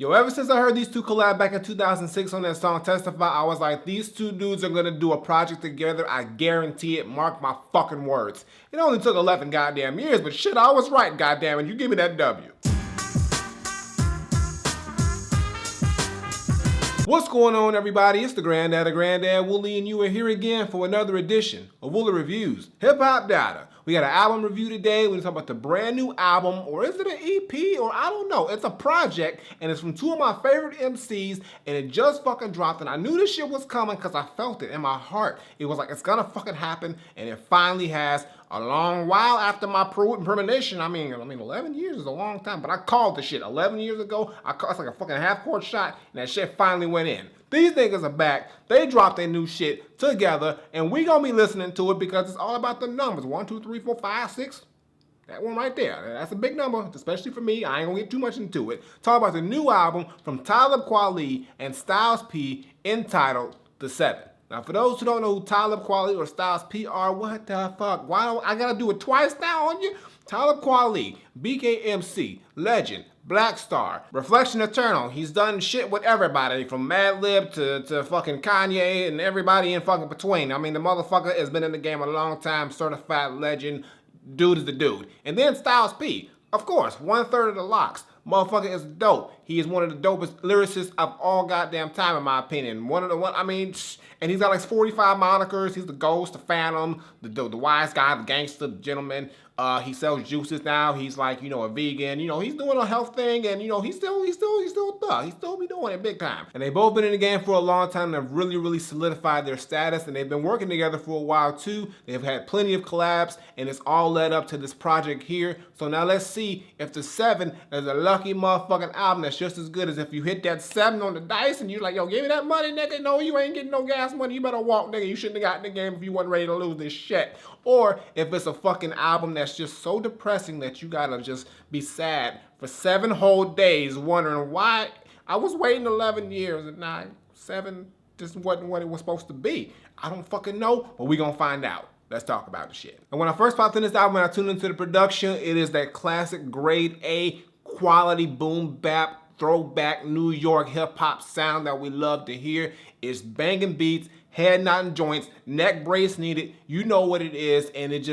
Yo, ever since I heard these two collab back in 2006 on that song Testify, I was like, these two dudes are gonna do a project together. I guarantee it. Mark my fucking words. It only took 11 goddamn years, but shit, I was right, goddamn it. You give me that W. What's going on, everybody? It's the Granddad Woolly, and you are here again for another edition of Woolly Reviews Hip Hop Data. We got an album review today. We're gonna talk about the brand new album, or is it an EP, or I don't know. It's a project, and it's from two of my favorite MCs, and it just fucking dropped, and I knew this shit was coming because I felt it in my heart. It was like, it's gonna fucking happen, and it finally has. A long while after my premonition. I mean, 11 years is a long time, but I called the shit 11 years ago. It's like a fucking half-court shot, and that shit finally went in. These niggas are back. They dropped their new shit together, and we gonna be listening to it because it's all about the numbers. 1, 2, 3, 4, 5, 6. That one right there. That's a big number, especially for me. I ain't gonna get too much into it. Talk about the new album from Talib Kweli and Styles P entitled The 7. Now, for those who don't know who Talib Kweli or Styles P are, what the fuck? Why don't I gotta do it twice now on you? Talib Kweli, BKMC, legend, Black Star, Reflection Eternal. He's done shit with everybody from Madlib to fucking Kanye and everybody in fucking between. I mean, the motherfucker has been in the game a long time, certified legend. Dude is the dude. And then Styles P, of course, 1/3 of the locks. Motherfucker is dope. He is one of the dopest lyricists of all goddamn time, in my opinion. And he's got like 45 monikers. He's the Ghost, the Phantom, the wise guy, the gangster, the gentleman. He sells juices now. He's like, a vegan. He's doing a health thing, and he's still a thug. He still be doing it big time. And they've both been in the game for a long time. They've really solidified their status, and they've been working together for a while too. They've had plenty of collabs, and it's all led up to this project here. So now let's see if the 7 is a lucky motherfucking album that's just as good as if you hit that 7 on the dice, and you're like, yo, give me that money, nigga. No, you ain't getting no gas money. You better walk, nigga. You shouldn't have got in the game if you wasn't ready to lose this shit. Or if it's a fucking album that's just so depressing that you gotta just be sad for 7 whole days wondering why I was waiting 11 years and now 7 just wasn't what it was supposed to be. I don't fucking know, but we gonna find out. Let's talk about the shit. And when I first popped in this album and I tuned into the production, it is that classic grade A quality boom bap throwback New York hip hop sound that we love to hear. It's banging beats, head nodding joints, neck brace needed. You know what it is, and it's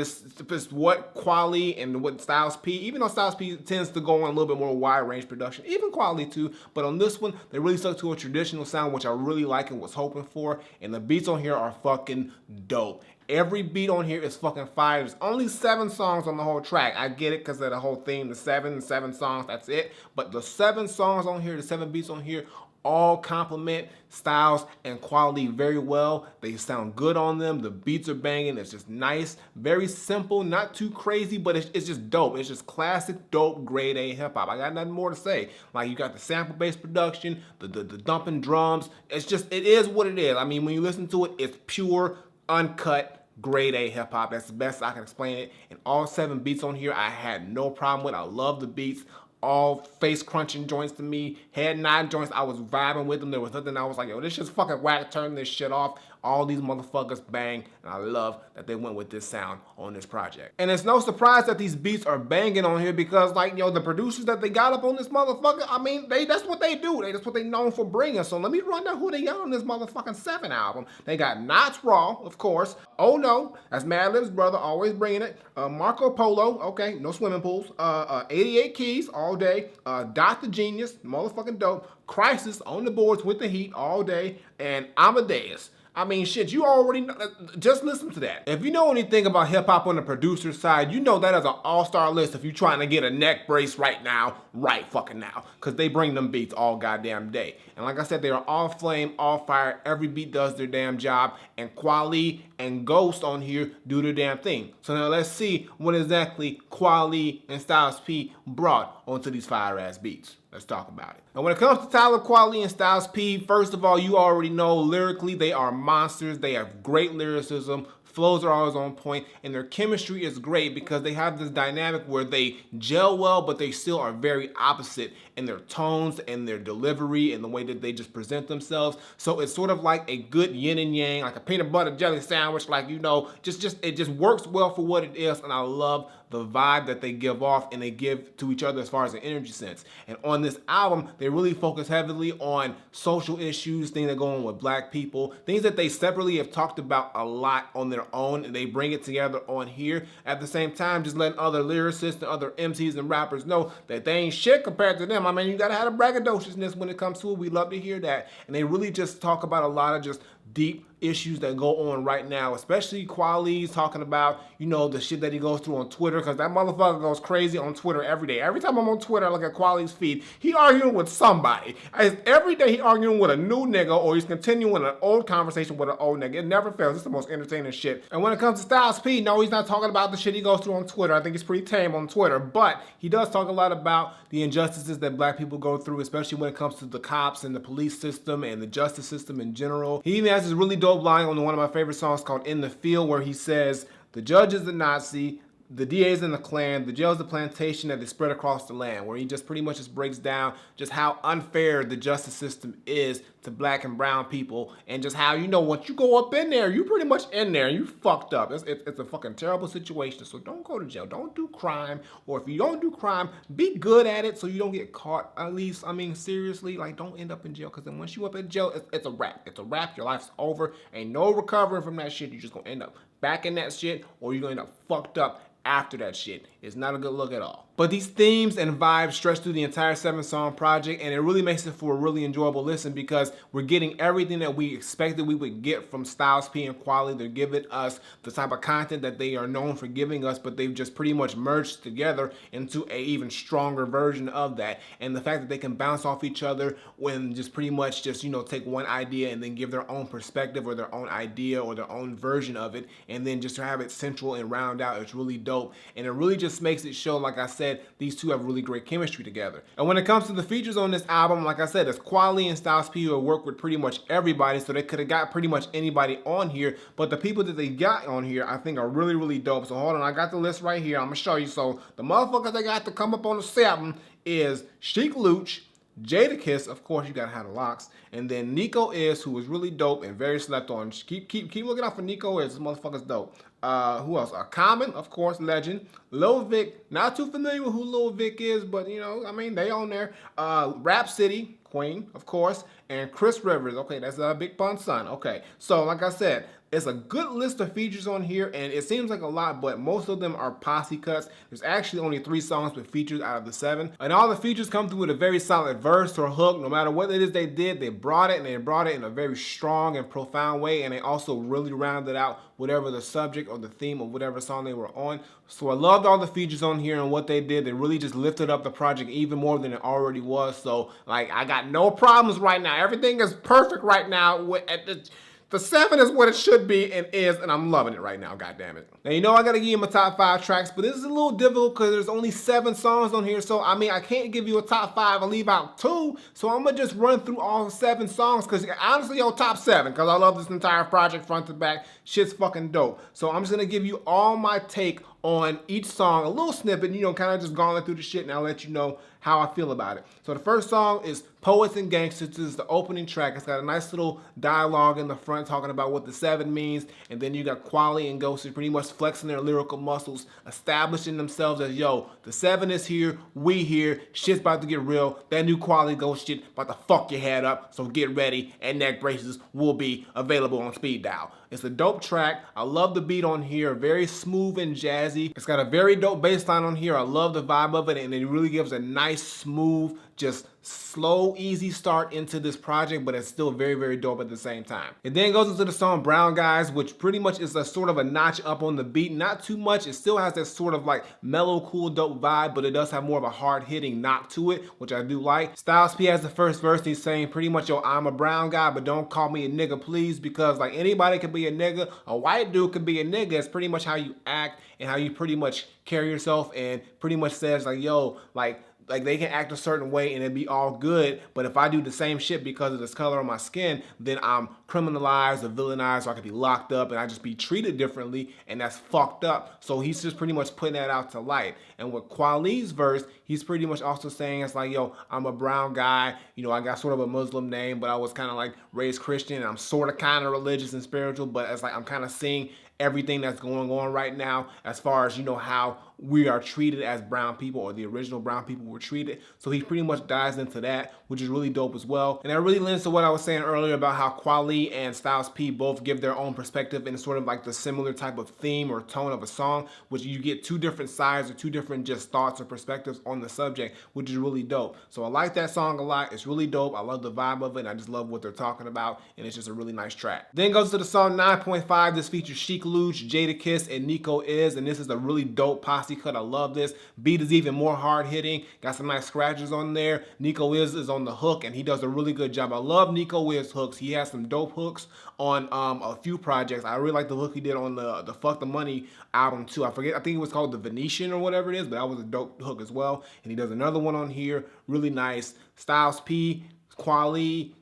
what Kweli and what Styles P, even though Styles P tends to go on a little bit more wide range production, even Kweli too, but on this one, they really stuck to a traditional sound, which I really like and was hoping for, and the beats on here are fucking dope. Every beat on here is fucking fire. There's only 7 songs on the whole track. I get it because of the whole theme, the 7 songs, that's it. But the 7 songs on here, the 7 beats on here, all complement Styles and Kweli very well. They sound good on them. The beats are banging. It's just nice, very simple, not too crazy, but it's just dope. It's just classic, dope, grade A hip hop. I got nothing more to say. Like, you got the sample-based production, the dumping drums. It is what it is. I mean, when you listen to it, it's pure, uncut, grade A hip hop. That's the best I can explain it. And all 7 beats on here, I had no problem with. I love the beats. All face crunching joints to me, head nod joints. I was vibing with them. There was nothing I was like, yo, this shit's fucking whack. Turn this shit off. All these motherfuckers bang, and I love that they went with this sound on this project. And it's no surprise that these beats are banging on here because, like, the producers that they got up on this motherfucker, I mean, that's what they do. That's what they known for bringing. So let me run down who they got on this motherfucking 7 album. They got Knots Raw, of course. Oh No, that's Madlib's brother, always bringing it. Marco Polo, okay, no swimming pools. 88 Keys, all day. Dr. Genius, motherfucking dope. Crisis on the boards with the heat all day. And Amadeus. I mean, shit, you already know. Just listen to that. If you know anything about hip-hop on the producer side, you know that is an all-star list if you're trying to get a neck brace right now, right fucking now. Because they bring them beats all goddamn day. And like I said, they are all flame, all fire. Every beat does their damn job. And Kweli and Ghost on here do their damn thing. So now let's see what exactly Kweli and Styles P brought onto these fire-ass beats. Let's talk about it. And when it comes to Talib Kweli and Styles P, first of all, you already know lyrically they are monsters. They have great lyricism. Flows are always on point, and their chemistry is great because they have this dynamic where they gel well, but they still are very opposite in their tones and their delivery and the way that they just present themselves. So it's sort of like a good yin and yang, like a peanut butter jelly sandwich, like, it just works well for what it is, and I love the vibe that they give off and they give to each other as far as an energy sense. And on this album, they really focus heavily on social issues, things that go on with black people, things that they separately have talked about a lot on their own, and they bring it together on here. At the same time, just letting other lyricists and other MCs and rappers know that they ain't shit compared to them. I mean, you gotta have a braggadociousness when it comes to it. We love to hear that. And they really just talk about a lot of just deep issues that go on right now, especially Kweli's talking about, you know, the shit that he goes through on Twitter, because that motherfucker goes crazy on Twitter every day. Every time I'm on Twitter, I look at Kweli's feed, he arguing with somebody. Every day he arguing with a new nigga, or he's continuing an old conversation with an old nigga. It never fails. It's the most entertaining shit. And when it comes to Styles P, no, he's not talking about the shit he goes through on Twitter. I think he's pretty tame on Twitter, but he does talk a lot about the injustices that black people go through, especially when it comes to the cops and the police system and the justice system in general. He even has this really dope line on one of my favorite songs called In the Field, where he says, the judge is the Nazi, the DA's in the Klan, the jail's the plantation that they spread across the land, where he just pretty much just breaks down just how unfair the justice system is to black and brown people, and just how, you know, once you go up in there, you pretty much in there, you fucked up. It's a fucking terrible situation, so don't go to jail, don't do crime, or if you don't do crime, be good at it so you don't get caught, at least. I mean, seriously, like, don't end up in jail, because then once you up in jail, it's a wrap. It's a wrap, your life's over, ain't no recovering from that shit. You're just gonna end up back in that shit, or you're gonna end up fucked up after that shit. It's not a good look at all. But these themes and vibes stretch through the entire 7-song project, and it really makes it for a really enjoyable listen, because we're getting everything that we expected we would get from Styles P and Kweli. They're giving us the type of content that they are known for giving us, but they've just pretty much merged together into an even stronger version of that. And the fact that they can bounce off each other when just pretty much just, you know, take one idea and then give their own perspective or their own idea or their own version of it, and then just to have it central and round out, it's really dope. And it really just makes it show, like I said, these two have really great chemistry together. And when it comes to the features on this album, like I said, it's Kweli and Styles P who have worked with pretty much everybody, so they could have got pretty much anybody on here, but the people that they got on here I think are really, really dope. So hold on, I got the list right here. I'm gonna show you. So the motherfuckers they got to come up on the 7 is Sheek Louch, Jadakiss, of course, you gotta have the locks, and then Nico Is, who was really dope and very slept on. Keep looking out for Nico Is. This motherfucker's dope. Who else? Common, of course, legend. Lil Vic, not too familiar with who Lil Vic is, but you know, I mean, they on there. Rhapsody, Queen, of course, and Chris Rivers. Okay, that's Big Pun's son. Okay, so like I said, it's a good list of features on here, and it seems like a lot, but most of them are posse cuts. There's actually only 3 songs with features out of the 7, and all the features come through with a very solid verse or hook. No matter what it is they did, they brought it, and they brought it in a very strong and profound way, and they also really rounded out whatever the subject or the theme of whatever song they were on. So I loved all the features on here and what they did. They really just lifted up the project even more than it already was. So like, I got no problems right now. Everything is perfect right now. The 7 is what it should be and is, and I'm loving it right now, goddammit. Now, you know I gotta give you my top 5 tracks, but this is a little difficult because there's only 7 songs on here, so I mean, I can't give you a top 5 and leave out 2, so I'm gonna just run through all 7 songs, because honestly, top 7, because I love this entire project front to back. Shit's fucking dope. So I'm just gonna give you all my take on each song, a little snippet, you know, kind of just going through the shit, and I'll let you know how I feel about it. So the first song is Poets and Gangsters. This is the opening track. It's got a nice little dialogue in the front talking about what the 7 means, and then you got Kweli and Ghosted pretty much flexing their lyrical muscles, establishing themselves as, yo, the 7 is here, we here, shit's about to get real, that new Kweli Ghost shit about to fuck your head up, so get ready, and neck braces will be available on speed dial. It's a dope track. I love the beat on here, very smooth and jazzy. It's got a very dope bass line on here. I love the vibe of it, and it really gives a nice, smooth, just slow, easy start into this project, but it's still very, very dope at the same time. It then goes into the song Brown Guys, which pretty much is a sort of a notch up on the beat. Not too much. It still has that sort of like mellow, cool, dope vibe, but it does have more of a hard-hitting knock to it, which I do like. Styles P has the first verse. He's saying pretty much, yo, I'm a brown guy, but don't call me a nigga, please, because like anybody can be a nigga. A white dude can be a nigga. It's pretty much how you act and how you pretty much carry yourself, and pretty much says like, yo, like they can act a certain way and it'd be all good, but if I do the same shit because of this color on my skin, then I'm criminalized or villainized, or I could be locked up and I just be treated differently, and that's fucked up. So he's just pretty much putting that out to light. And with Kweli's verse, he's pretty much also saying, it's like, yo, I'm a brown guy, you know, I got sort of a Muslim name, but I was kind of like raised Christian, and I'm sort of kind of religious and spiritual, but it's like I'm kind of seeing everything that's going on right now as far as, you know, how we are treated as brown people, or the original brown people were treated. So he pretty much dives into that, which is really dope as well. And that really lends to what I was saying earlier about how Kweli and Styles P both give their own perspective in sort of like the similar type of theme or tone of a song, which you get two different sides or two different just thoughts or perspectives on the subject, which is really dope. So I like that song a lot. It's really dope. I love the vibe of it, and I just love what they're talking about, and it's just a really nice track. Then goes to the song 9.5. This features Sheek Louch, Jadakiss, and Nico Is, and this is a really dope posse cut. I love this. Beat is even more hard hitting. Got some nice scratches on there. Nico is on the hook, and he does a really good job. I love Nico Is hooks. He has some dope hooks on a few projects. I really like the hook he did on the Fuck the Money album too. I think it was called The Venetian or whatever it is, but that was a dope hook as well. And he does another one on here, really nice. Styles P, Kweli,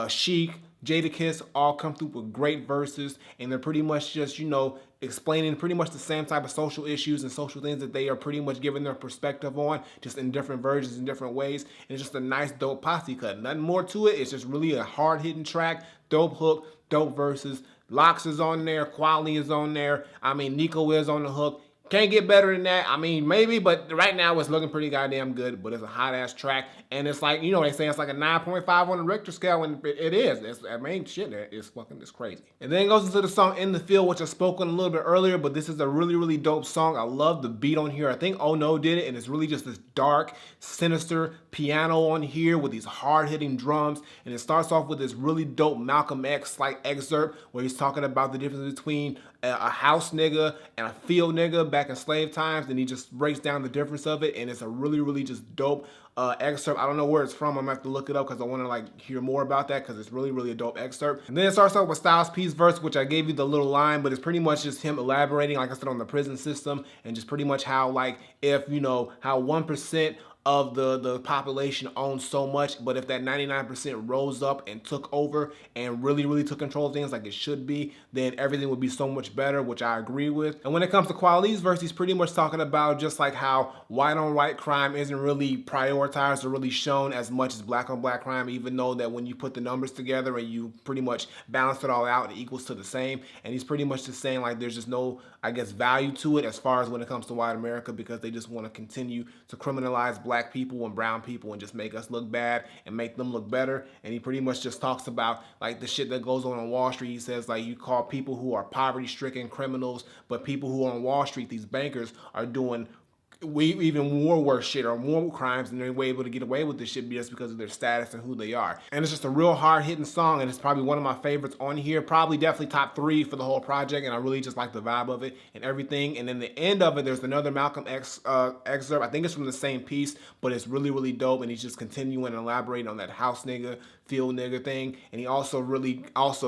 Sheek, Jadakiss all come through with great verses, and they're pretty much just, you know, explaining pretty much the same type of social issues and social things that they are pretty much giving their perspective on, just in different versions, in different ways. And it's just a nice, dope posse cut. Nothing more to it. It's just really a hard-hitting track, dope hook, dope verses. Lox is on there, Kweli is on there. I mean, Nico is on the hook. Can't get better than that. I mean, maybe, but right now it's looking pretty goddamn good. But it's a hot-ass track. And it's like, you know, they say it's like a 9.5 on the Richter scale, and it is. I mean, shit, it's crazy. And then it goes into the song In the Field, which I spoke on a little bit earlier, but this is a really, really dope song. I love the beat on here. I think Oh No did it, and it's really just this dark, sinister piano on here with these hard-hitting drums. And it starts off with this really dope Malcolm X like excerpt where he's talking about the difference between a house nigga and a field nigga back in slave times, and he just breaks down the difference of it, and it's a really, really just dope excerpt. I don't know where it's from. I'm gonna have to look it up because I want to like hear more about that, because it's really, really a dope excerpt. And then it starts off with Styles P's verse, which I gave you the little line, but it's pretty much just him elaborating, like I said, on the prison system, and just pretty much how, like, if, you know, how 1% of the population owns so much, but if that 99% rose up and took over and really, really took control of things like it should be, then everything would be so much better, which I agree with. And when it comes to Kweli's verse, he's pretty much talking about just like how white on white crime isn't really prioritized or really shown as much as black on black crime, even though that when you put the numbers together and you pretty much balance it all out, it equals to the same. And he's pretty much just saying like there's just no, I guess, value to it as far as when it comes to white America, because they just want to continue to criminalize black people and brown people and just make us look bad and make them look better. And he pretty much just talks about like the shit that goes on Wall Street. He says like you call people who are poverty stricken criminals, but people who are on Wall Street, these bankers, are doing even more worse shit or more crimes, and they're able to get away with this shit just because of their status and who they are. And it's just a real hard-hitting song, and it's probably one of my favorites on here. Probably definitely top 3 for the whole project, and I really just like the vibe of it and everything. And then the end of it, there's another Malcolm X excerpt. I think it's from the same piece, but it's really, really dope, and he's just continuing and elaborating on that house nigga, field nigga thing. And he also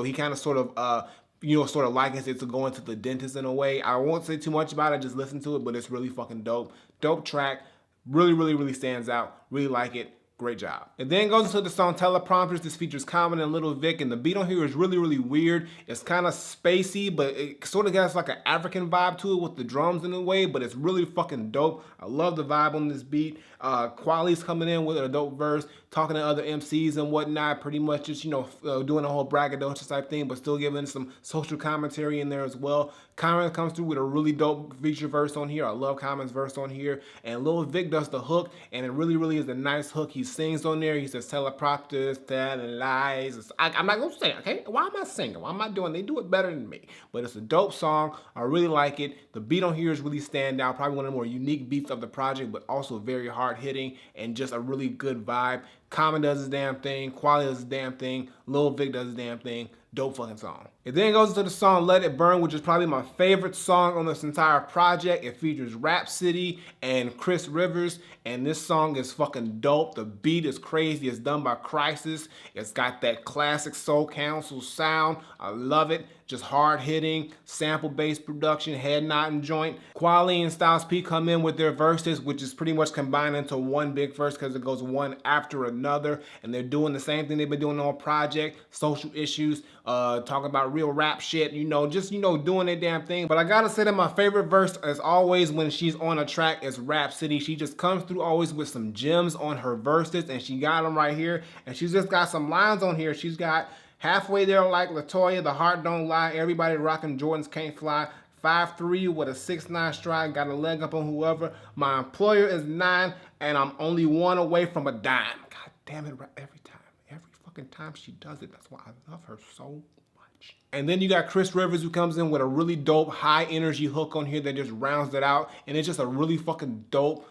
he kind of sort of you know, sort of likens it to going to the dentist in a way. I won't say too much about it, just listen to it, but it's really fucking dope. Dope track, really, really, really stands out. Really like it. Great job. It then goes into the song Teleprompters. This features Common and Little Vic, and the beat on here is really, really weird. It's kind of spacey, but it sort of has like an African vibe to it with the drums in a way, but it's really fucking dope. I love the vibe on this beat. Kweli's coming in with a dope verse, talking to other MCs and whatnot, pretty much just, you know, doing a whole braggadocious type thing, but still giving some social commentary in there as well. Common comes through with a really dope feature verse on here. I love Common's verse on here. And Lil Vic does the hook, and it really, really is a nice hook. He sings on there. He says teleprompters, telling lies. I'm not gonna sing, okay? Why am I singing? Why am I doing? They do it better than me. But it's a dope song. I really like it. The beat on here is really stand out. Probably one of the more unique beats of the project, but also very hard hitting and just a really good vibe. Common does his damn thing. Kweli does his damn thing. Lil Vic does his damn thing. Dope fucking song. It then goes into the song Let It Burn, which is probably my favorite song on this entire project. It features Rhapsody and Chris Rivers, and this song is fucking dope. The beat is crazy. It's done by Crisis. It's got that classic Soul Council sound. I love it. Just hard hitting, sample-based production, head nodding joint. Kweli and Styles P come in with their verses, which is pretty much combined into one big verse because it goes one after another, and they're doing the same thing they've been doing on project, social issues, talking about real rap shit, you know, just, you know, doing their damn thing. But I gotta say that my favorite verse, as always, when she's on a track is Rhapsody. She just comes through always with some gems on her verses, and she got them right here, and she's just got some lines on here. She's got halfway there like Latoya, the heart don't lie, everybody rocking Jordans can't fly, 5'3" with a 6'9" stride, got a leg up on whoever. My employer is 9, and I'm only 1 away from a dime. God damn it, every time. Every fucking time she does it. That's why I love her so much. And then you got Chris Rivers, who comes in with a really dope, high energy hook on here that just rounds it out. And it's just a really fucking dope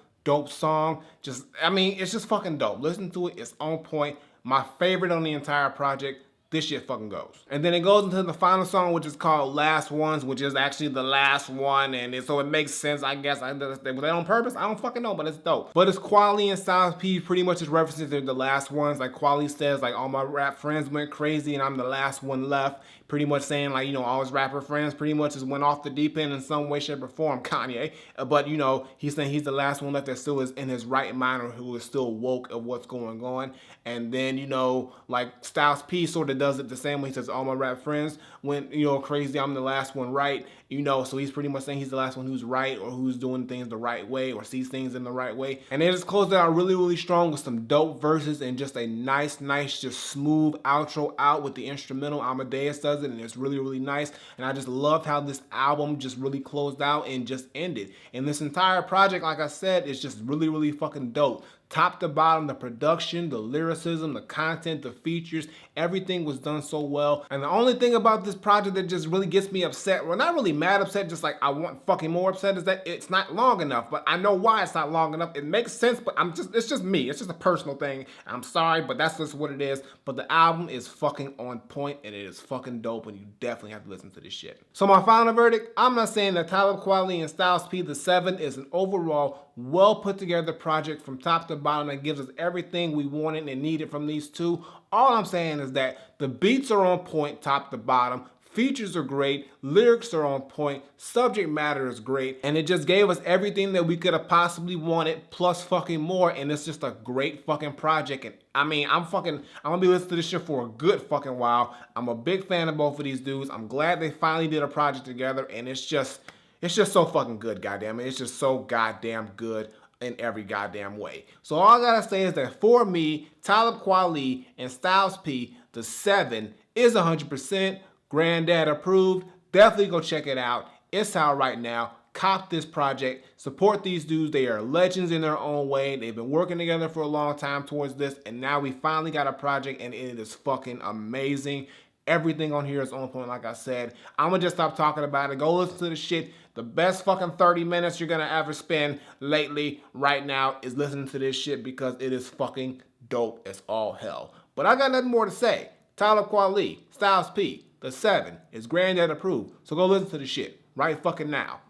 song. It's just fucking dope. Listen to it, it's on point. My favorite on the entire project. This shit fucking goes. And then it goes into the final song, which is called Last Ones, which is actually the last one. And so it makes sense, I guess. Was that on purpose? I don't fucking know, but it's dope. But it's Kweli and Styles P pretty much just references to the last ones. Like Kweli says, like, all my rap friends went crazy and I'm the last one left. Pretty much saying, like, you know, all his rapper friends pretty much just went off the deep end in some way, shape, or form. Kanye. But, you know, he's saying he's the last one left that still is in his right mind or who is still woke of what's going on. And then, you know, like Styles P sort of does it the same way. He says, all my rap friends went, you know, crazy. I'm the last one right. You know, so he's pretty much saying he's the last one who's right or who's doing things the right way or sees things in the right way. And they just closed it out really, really strong with some dope verses and just a nice, just smooth outro out with the instrumental. Amadeus does it, and it's really, really nice. And I just loved how this album just really closed out and just ended. And this entire project, like I said, is just really, really fucking dope. Top to bottom, the production, the lyricism, the content, the features, everything was done so well. And the only thing about this project that just really gets me upset, well, not really mad upset, just like I want fucking more upset, is that it's not long enough. But I know why it's not long enough. It makes sense, but it's just me. It's just a personal thing. I'm sorry, but that's just what it is. But the album is fucking on point and it is fucking dope, and you definitely have to listen to this shit. So my final verdict, I'm not saying that Talib Kweli and Styles P the 7 is an overall well put together project from top to bottom that gives us everything we wanted and needed from these two. All I'm saying is that the beats are on point top to bottom, features are great, lyrics are on point, subject matter is great, and it just gave us everything that we could have possibly wanted plus fucking more, and it's just a great fucking project. And I mean, I'm gonna be listening to this shit for a good fucking while. I'm a big fan of both of these dudes. I'm glad they finally did a project together, and it's just so fucking good, goddamn it. It's just so goddamn good in every goddamn way. So all I gotta say is that for me, Talib Kweli and Styles P, the 7, is 100% Granddad approved. Definitely go check it out. It's out right now. Cop this project. Support these dudes. They are legends in their own way. They've been working together for a long time towards this, and now we finally got a project, and it is fucking amazing. Everything on here is on point, like I said. I'm gonna just stop talking about it. Go listen to the shit. The best fucking 30 minutes you're gonna ever spend lately, right now, is listening to this shit because it is fucking dope as all hell. But I got nothing more to say. Talib Kweli, Styles P, the 7 is Granddad approved. So go listen to the shit right fucking now.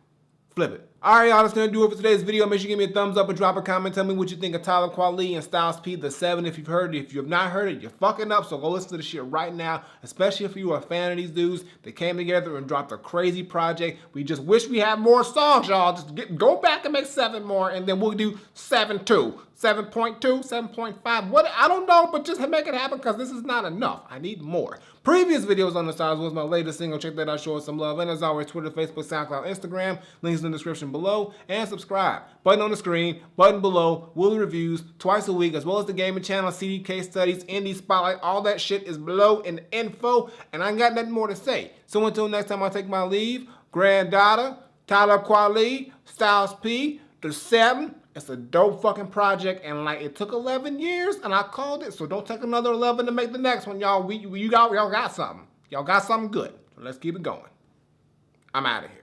Flip it. Alright, y'all, that's gonna do it for today's video. Make sure you give me a thumbs up and drop a comment. Tell me what you think of Talib Kweli and Styles P the 7 if you've heard it. If you have not heard it, you're fucking up. So go listen to the shit right now. Especially if you are a fan of these dudes. They came together and dropped a crazy project. We just wish we had more songs, y'all. Just go back and make 7 more, and then we'll do 7.2, 7.2, 7.5. What, I don't know, but just make it happen because this is not enough. I need more. Previous videos on the stars was my latest single. Check that out, show us some love. And as always, Twitter, Facebook, SoundCloud, Instagram. Links in the description below. And subscribe. Button on the screen, button below, Woolly Reviews, twice a week, as well as the gaming channel, CD case studies, indie spotlight. All that shit is below in the info. And I ain't got nothing more to say. So until next time I take my leave, Granddaughter, Talib Kweli, Styles P, the 7. It's a dope fucking project, and like it took 11 years, and I called it. So don't take another 11 to make the next one, y'all. Y'all got something. Y'all got something good. So let's keep it going. I'm out of here.